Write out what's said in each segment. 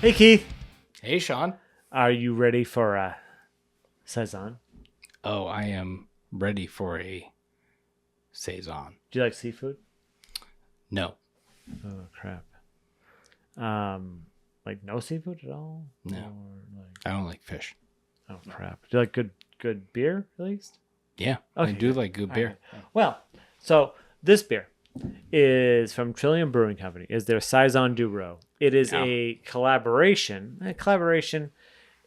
Hey, Keith. Hey, Sean. Are you ready for a Saison? Oh, I am ready for a Saison. Do you like seafood? No. Oh, crap. Like no seafood at all? No. Or like... I don't like fish. Oh, crap. Do you like good beer, at least? Yeah, Okay, I do good. like good beer. Right. Well, so this beer is from Trillium Brewing Company. Is their Saison du Row. It is a collaboration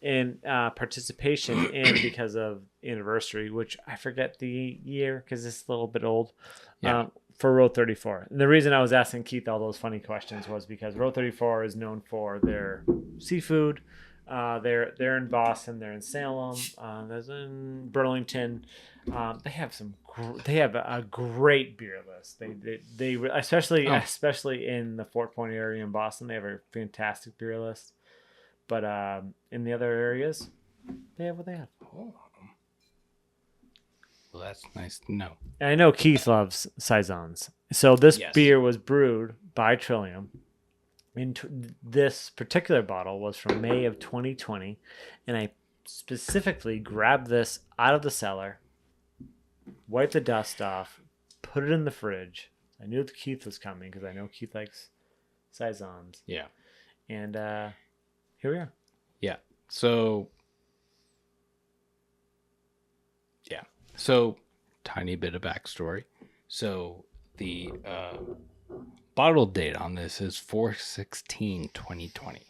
in participation in because of anniversary, which I forget the year because it's a little bit old. Yeah. For Row 34. And the reason I was asking Keith all those funny questions was because Row 34 is known for their seafood. They're in Boston. They're in Salem. There's in Burlington. They have a great beer list. They especially in the Fort Point area in Boston, they have a fantastic beer list. But in the other areas, they have what they have. Oh. Well, that's nice to know. And I know Keith loves Saisons. So this Yes. beer was brewed by Trillium. This particular bottle was from May of 2020. And I specifically grabbed this out of the cellar, wiped the dust off, put it in the fridge. I knew that Keith was coming because I know Keith likes Saisons. Yeah. And here we are. Yeah. So, tiny bit of backstory. So, the bottle date on this is 4/16/2020.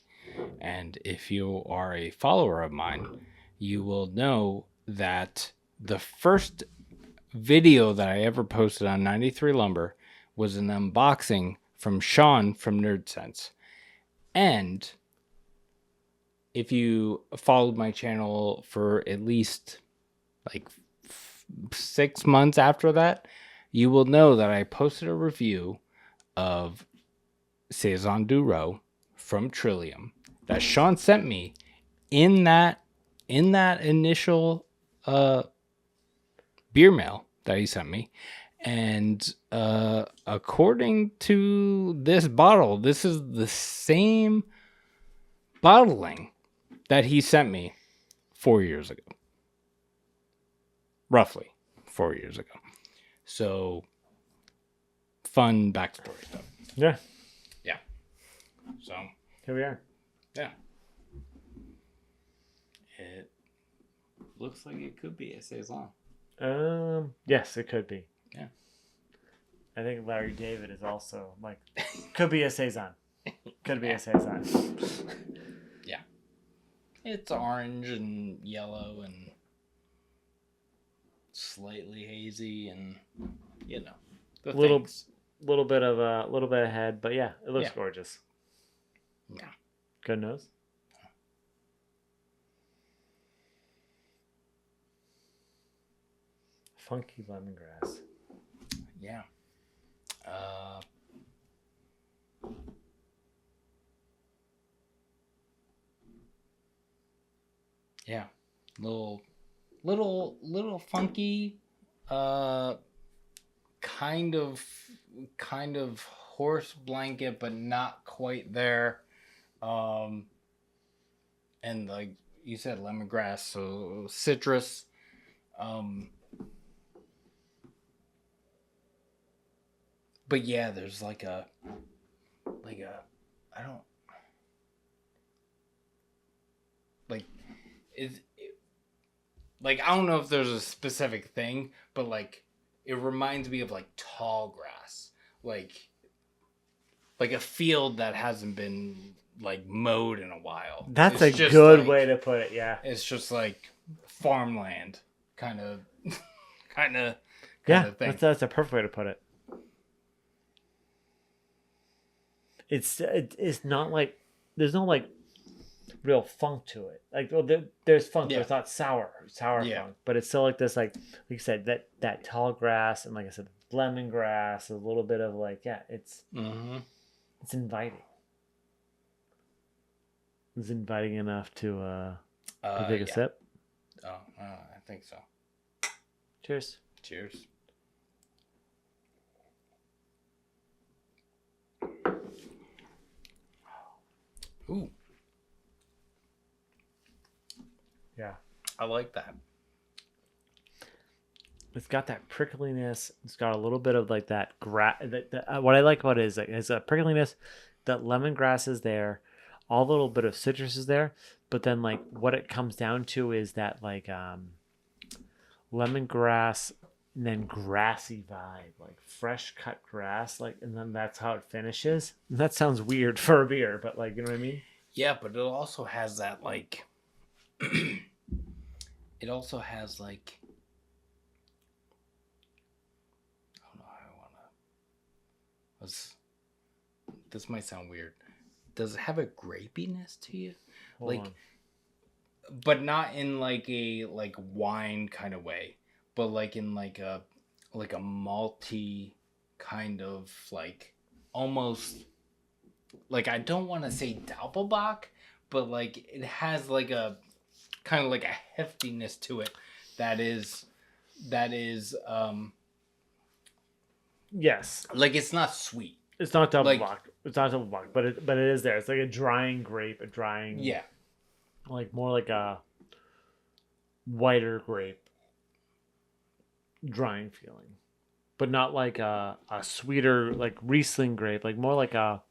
And if you are a follower of mine, you will know that the first video that I ever posted on 93 Lumber was an unboxing from Sean from Nerdsense. And if you followed my channel for at least like 6 months after that, you will know that I posted a review of Saison du Row from Trillium that Sean sent me in that initial beer mail that he sent me. And according to this bottle, this is the same bottling that he sent me 4 years ago. Roughly 4 years ago. So, fun backstory stuff. Yeah. Yeah. So, Here we are. yeah. It looks like it could be a Saison. Yes, it could be. Yeah. I think Larry David is also like could be a Saison. Could be a Saison. Yeah. It's orange and yellow and slightly hazy and the little things. little bit of head, but yeah, it looks gorgeous. Yeah. Good nose. Funky lemongrass. Yeah. Yeah. Little funky, kind of horse blanket, but not quite there. And like you said, lemongrass, so citrus. But yeah, there's like a I don't like I don't know if there's a specific thing, but like it reminds me of like tall grass, like a field that hasn't been like mowed in a while. That's It's a just good like, way to put it. Yeah. It's just like farmland kind of Yeah, thing. that's a perfect way to put it. It's not like there's no like real funk to it. Like there's funk, but it's not sour funk. But it's still like this, like you said, that tall grass and like I said, lemongrass, a little bit of like it's it's inviting. It's inviting enough to take a sip. Oh, I think so. Cheers. Cheers. Ooh. Yeah. I like that. It's got that prickliness. It's got a little bit of like that grass. What I like about it is like it's a prickliness. That lemongrass is there. All the little bit of citrus is there. But then like what it comes down to is that like lemongrass and then grassy vibe, like fresh cut grass, like, and then that's how it finishes. And that sounds weird for a beer, but like, you know what I mean? Yeah, but it also has that like it also has like I don't know how I wanna this might sound weird. Does it have a grapiness to you? Hold like on. but not in like a like wine kind of way, but like in like a malty kind of like almost like I don't want to say Doppelbock, but like it has like a kind of like a heftiness to it that is Yes. like it's not sweet. It's not double Like- block. It's not double block, but it is there. It's like a drying grape, Yeah. like more like a whiter grape drying feeling, but not like a sweeter like Riesling grape, like more like a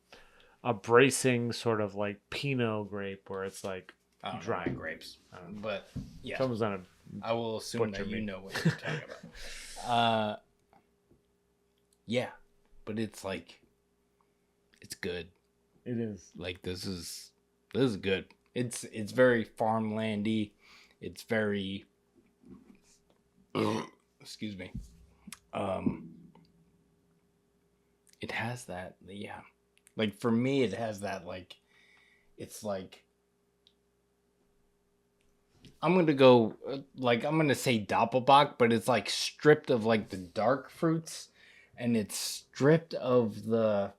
bracing sort of like Pinot grape where it's like I don't know dry my grapes, but yeah, someone's on a I will assume butcher that you me. know what you're talking about. Yeah, but it's like it's good. it is. Like this is good. It's very farmlandy. It's very excuse me. It has that, yeah. Like for me it has that like it's like I'm going to go like I'm going to say Doppelbock, but it's like stripped of like the dark fruits and it's stripped of the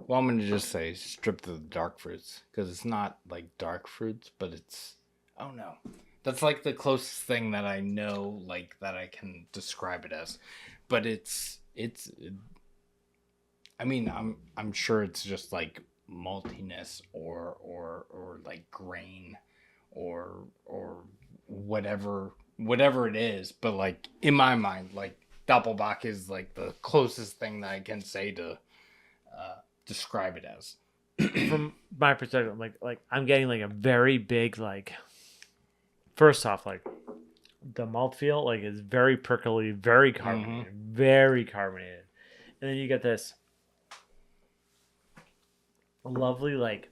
well, I'm going to just say stripped of the dark fruits because it's not like dark fruits, but it's I don't know. That's like the closest thing that I know like that I can describe it as. But it's I mean, I'm sure it's just like maltiness or like grain or whatever it is, but like in my mind like Doppelbock is like the closest thing that I can say to describe it as. From my perspective, like I'm getting like a very big like. First off, like the malt feel like is very prickly, very carbonated, very carbonated, and then you get this lovely like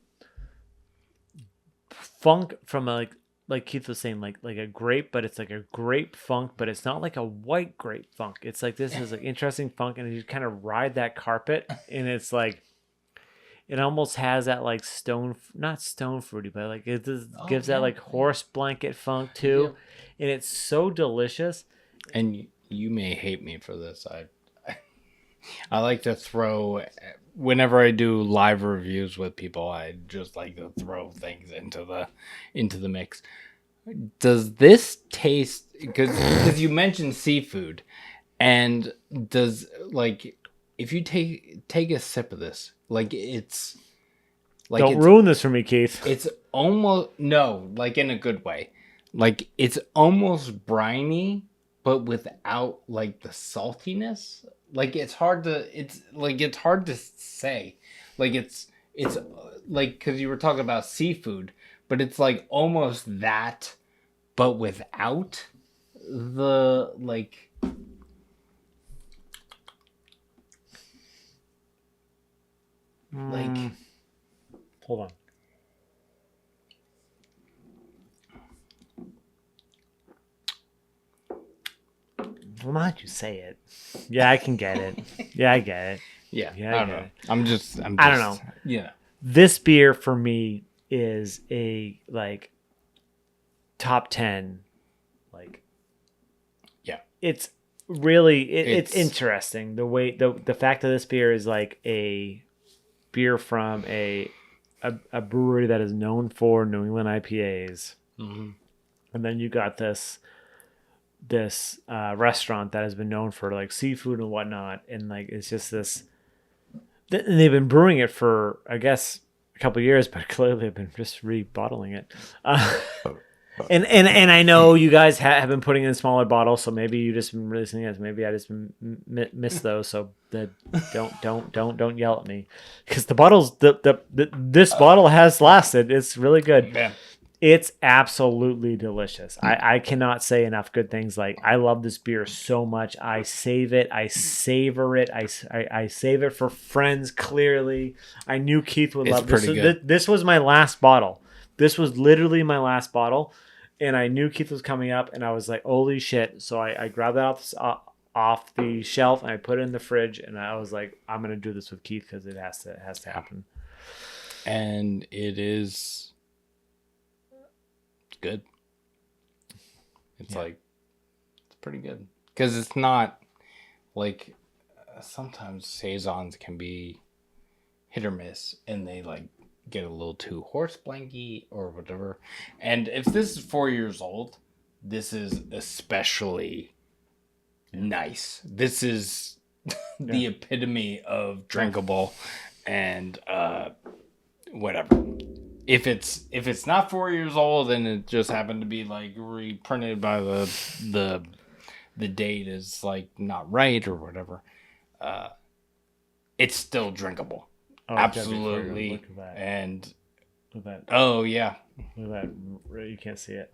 funk from a, like Keith was saying, like a grape, but it's like a grape funk, but it's not like a white grape funk. It's like this is like interesting funk, and you kind of ride that carpet, and it's like it almost has that like not stone fruity, but like it just gives that like horse blanket funk too, and it's so delicious. And you may hate me for this. I like to throw whenever I do live reviews with people. I just like to throw things into the mix. Does this taste because you mentioned seafood, and does like if you take a sip of this, like it's like Don't ruin this for me, Keith. it's almost no, like in a good way. Like it's almost briny, but without like the saltiness. Like it's hard to say. Like it's like because you were talking about seafood, but it's like almost that, but without the like. Like, hold on. Well, why don't you say it? Yeah, I can get it. Yeah, I get it. Yeah, Yeah, I don't get know. it. I'm just. I don't know. Yeah. This beer for me is a like top 10. Like, Yeah. It's really it's interesting the way the fact that this beer is like a beer from a brewery that is known for New England IPAs, Mm-hmm. and then you got this restaurant that has been known for like seafood and whatnot, and like it's just this. And they've been brewing it for I guess couple years, but clearly I've been just rebottling it. And I know you guys have been putting in smaller bottles, so maybe you just been releasing it. Maybe I just missed those. So don't yell at me, because the bottles this bottle has lasted. It's really good. Man. It's absolutely delicious. I cannot say enough good things. Like, I love this beer so much. I save it. I savor it. I save it for friends. Clearly, I knew Keith would love this. This was my last bottle. This was literally my last bottle, and I knew Keith was coming up, and I was like, holy shit. So I grabbed that off the shelf, and I put it in the fridge, and I was like, I'm going to do this with Keith because it has to happen. And it is good. It's it's pretty good. Because it's not like, sometimes Saisons can be hit or miss, and they get a little too horse blanky or whatever. And if this is 4 years old, this is especially nice. This is the epitome of drinkable and whatever. If it's not 4 years old and it just happened to be reprinted by the date is not right or whatever, it's still drinkable. Oh, absolutely. Look at that. And look at that. Oh yeah. Look at that. You can't see it.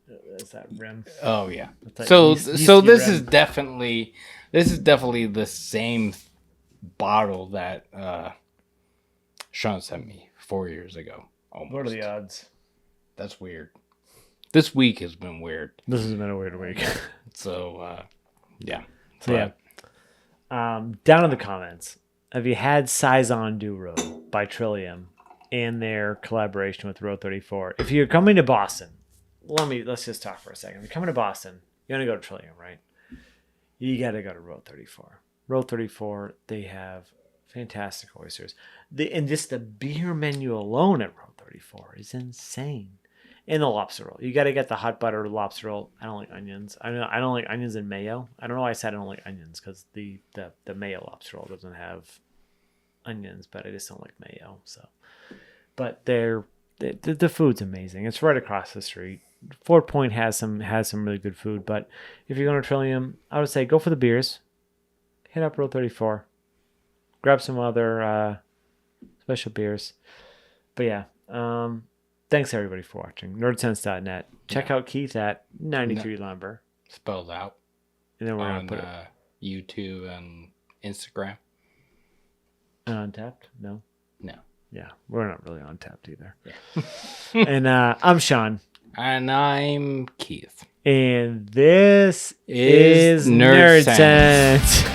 There's that rim. Oh yeah. So this is definitely the same bottle that Sean sent me 4 years ago. Almost. What are the odds? That's weird. This week has been weird. This has been a weird week. So yeah. Down in the comments, have you had Saison du Row by Trillium and their collaboration with Row 34? If you're coming to Boston, let's just talk for a second. If you're coming to Boston, you're gonna go to Trillium, right? You got to go to Row 34. Row 34, they have fantastic oysters. And just the beer menu alone at Row 34 is insane. And the lobster roll. You got to get the hot butter lobster roll. I don't like onions. I don't like onions and mayo. I don't know why I said I don't like onions, because the mayo lobster roll doesn't have onions, but I just don't like mayo. So, but the food's amazing. It's right across the street. Fort Point has some really good food, but if you're going to Trillium, I would say go for the beers. Hit up Row 34. Grab some other special beers. But yeah, thanks everybody for watching. Nerdsense.net. Check out Keith at 93 Lumber. Spelled out. And then we're on going to put it YouTube and Instagram. Untapped? No. Yeah, we're not really untapped either. Yeah. And I'm Sean. And I'm Keith. And this is Nerdsense.